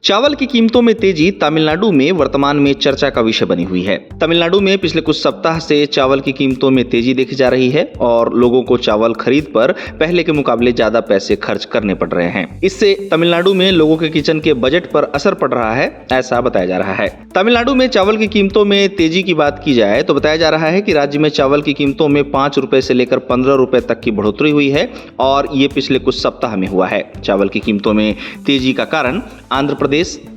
चावल की कीमतों में तेजी तमिलनाडु में वर्तमान में चर्चा का विषय बनी हुई है। तमिलनाडु में पिछले कुछ सप्ताह से चावल की कीमतों में तेजी देखी जा रही है और लोगों को चावल खरीद पर पहले के मुकाबले ज्यादा पैसे खर्च करने पड़ रहे हैं। इससे तमिलनाडु में लोगों के किचन के बजट पर असर पड़ रहा है, ऐसा बताया जा रहा है। तमिलनाडु में चावल की कीमतों में तेजी की बात की जाए तो बताया जा रहा है कि राज्य में चावल की कीमतों में 5 रुपए से लेकर 15 रुपए तक की बढ़ोतरी हुई है और ये पिछले कुछ सप्ताह में हुआ है। चावल की कीमतों में तेजी का कारण आंध्र प्रदेश,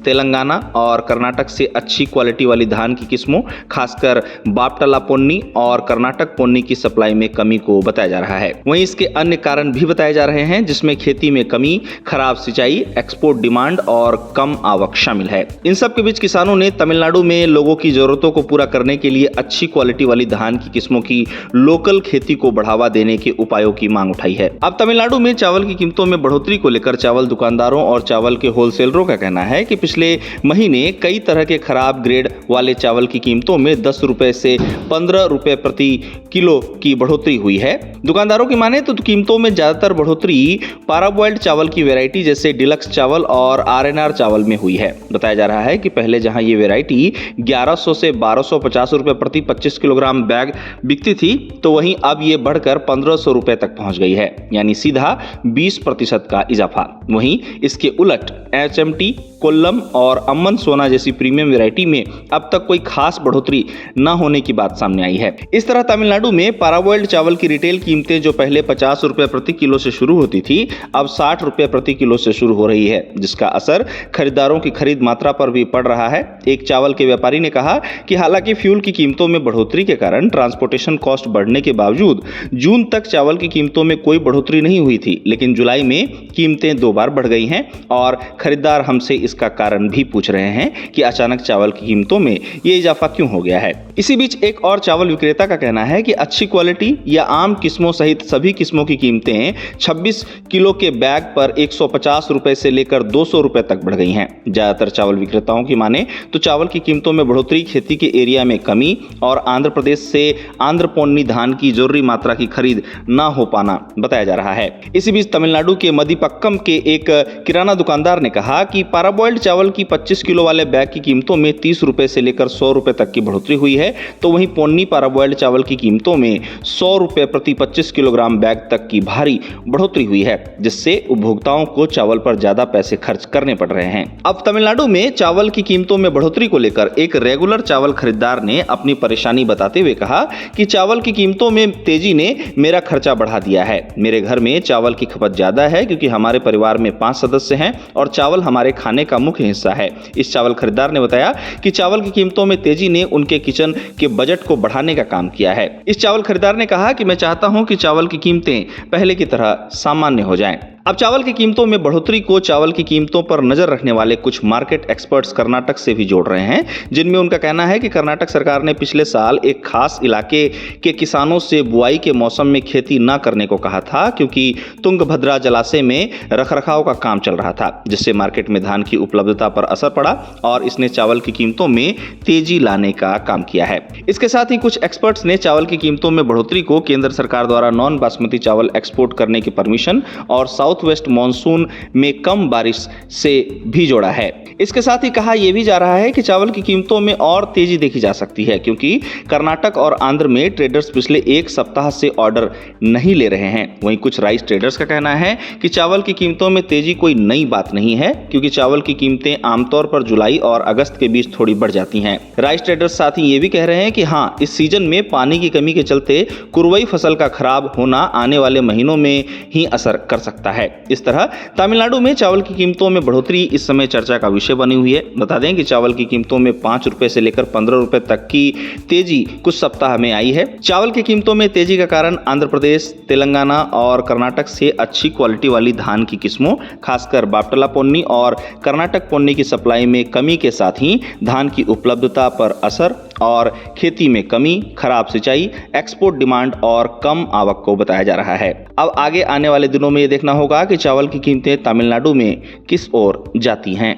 तेलंगाना और कर्नाटक से अच्छी क्वालिटी वाली धान की किस्मों, खासकर बापटला पोन्नी और कर्नाटक पोन्नी की सप्लाई में कमी को बताया जा रहा है। वहीं इसके अन्य कारण भी बताए जा रहे हैं, जिसमें खेती में कमी, खराब सिंचाई, एक्सपोर्ट डिमांड और कम आवक शामिल है। इन सब के बीच किसानों ने तमिलनाडु में लोगों की जरूरतों को पूरा करने के लिए अच्छी क्वालिटी वाली धान की किस्मों की लोकल खेती को बढ़ावा देने के उपायों की मांग उठाई है। अब तमिलनाडु में चावल की कीमतों में बढ़ोतरी को लेकर चावल दुकानदारों और चावल के होलसेलरों का कहना है कि पिछले महीने कई तरह के खराब ग्रेड वाले चावल की कीमतों में 10 रुपए से 15 रुपए प्रति किलो की बढ़ोतरी हुई है। दुकानदारों की माने तो कीमतों में ज्यादातर बढ़ोतरी पाराबॉइल्ड चावल की वैरायटी जैसे डिलक्स चावल और आरएनआर चावल में हुई है। बताया जा रहा है कि पहले जहां ये वैरायटी 1100 से 1250 रुपए प्रति 25 किलोग्राम बैग बिकती थी, तो वहीं अब ये बढ़कर 1500 रुपए तक पहुंच गई है, यानी सीधा 20% का इजाफा। वहीं इसके उलट एचएमटी, कोल्लम और अम्मन सोना जैसी प्रीमियम वैरायटी में अब तक कोई खास बढ़ोतरी न होने की बात सामने आई है। इस तरह तमिलनाडु में पाराबॉइल्ड चावल की रिटेल कीमतें जो पहले 50 रुपए प्रति किलो से शुरू होती थी, अब 60 रुपए प्रति किलो से शुरू हो रही है, जिसका असर खरीदारों की खरीद मात्रा पर भी पड़ रहा है। एक चावल के व्यापारी ने कहा कि हालांकि फ्यूल की कीमतों में बढ़ोतरी के कारण ट्रांसपोर्टेशन कॉस्ट बढ़ने के बावजूद जून तक चावल की कीमतों में कोई बढ़ोतरी नहीं हुई थी, लेकिन जुलाई में कीमतें 2 बार बढ़ गई हैं और खरीदार हमसे इसका कारण भी पूछ रहे हैं कि अचानक चावल की कीमतों में ये इजाफा क्यों हो गया है। इसी बीच एक और चावल विक्रेता का कहना है कि अच्छी क्वालिटी या आम किस्मों सहित सभी किस्मों की कीमतें 26 किलो के बैग पर 150 रुपए से लेकर 200 रुपए तक बढ़ गई हैं। ज्यादातर चावल विक्रेताओं की माने तो चावल की कीमतों में बढ़ोतरी, खेती के एरिया में कमी और आंध्र प्रदेश से आंध्र पोन्नी धान की जरूरी मात्रा की खरीद न हो पाना बताया जा रहा है। इसी बीच तमिलनाडु के मदीपक्कम के एक किराना दुकानदार ने कहा कि पाराबॉइल्ड चावल की 25 किलो वाले बैग की कीमतों में 30 रुपए से लेकर 100 रुपए तक की बढ़ोतरी हुई है, तो वहीं पोन्नी पाराबॉइल्ड चावल की कीमतों में 100 रुपए प्रति 25 किलोग्राम बैग तक की भारी बढ़ोतरी हुई है, जिससे उपभोक्ताओं को चावल पर ज्यादा पैसे खर्च करने पड़ रहे हैं। अब तमिलनाडु में चावल की कीमतों में बढ़ोतरी को लेकर एक रेगुलर चावल खरीदार ने अपनी परेशानी बताते हुए कहा कि चावल की कीमतों में तेजी ने मेरा खर्चा बढ़ा दिया है। मेरे घर में चावल की खपत ज्यादा है क्योंकि हमारे परिवार में 5 सदस्य हैं और चावल हमारे खाने का मुख्य हिस्सा है। इस चावल खरीदार ने बताया कि चावल की कीमतों में तेजी ने उनके किचन के बजट को बढ़ाने का काम किया है। इस चावल खरीदार ने कहा कि मैं चाहता हूं कि चावल की कीमतें पहले की तरह सामान्य हो जाएं। अब चावल की कीमतों में बढ़ोतरी को चावल की कीमतों पर नजर रखने वाले कुछ मार्केट एक्सपर्ट्स कर्नाटक से भी जोड़ रहे हैं, जिनमें उनका कहना है कि कर्नाटक सरकार ने पिछले साल एक खास इलाके के किसानों से बुआई के मौसम में खेती न करने को कहा था, क्योंकि तुंगभद्रा जलाशय में रखरखाव का काम चल रहा था, जिससे मार्केट में धान की उपलब्धता पर असर पड़ा और इसने चावल की कीमतों में तेजी लाने का काम किया है। इसके साथ ही कुछ एक्सपर्ट्स ने चावल की कीमतों में बढ़ोतरी को केंद्र सरकार द्वारा नॉन बासमती चावल एक्सपोर्ट करने की परमिशन और साउथ वेस्ट मॉनसून में कम बारिश से भी जोड़ा है। इसके साथ ही कहा यह भी जा रहा है कि चावल की कीमतों में और तेजी देखी जा सकती है, क्योंकि कर्नाटक और आंध्र में ट्रेडर्स पिछले एक सप्ताह से ऑर्डर नहीं ले रहे हैं। वहीं कुछ राइस ट्रेडर्स का कहना है कि चावल की कीमतों में तेजी कोई नई बात नहीं है, क्योंकि चावल की कीमतें आमतौर पर जुलाई और अगस्त के बीच थोड़ी बढ़ जाती हैं। राइस ट्रेडर्स साथ ही ये भी कह रहे हैं कि हाँ, इस सीजन में पानी की कमी के चलते कुरवई फसल का खराब होना आने वाले महीनों में ही असर कर सकता है। इस तरह तमिलनाडु में चावल की कीमतों में बढ़ोतरी इस समय चर्चा का विषय बनी हुई है। बता दें कि चावल की कीमतों में 5 रुपए से लेकर 15 रुपए तक की तेजी कुछ सप्ताह में आई है। चावल की कीमतों में तेजी का कारण आंध्र प्रदेश, तेलंगाना और कर्नाटक से अच्छी क्वालिटी वाली धान की किस्मों, खासकर बापटला पोन्नी और कर्नाटक पोन्नी की सप्लाई में कमी के साथ ही धान की उपलब्धता पर असर और खेती में कमी, खराब सिंचाई, एक्सपोर्ट डिमांड और कम आवक को बताया जा रहा है। अब आगे आने वाले दिनों में ये देखना होगा कि चावल की कीमतें तमिलनाडु में किस ओर जाती हैं।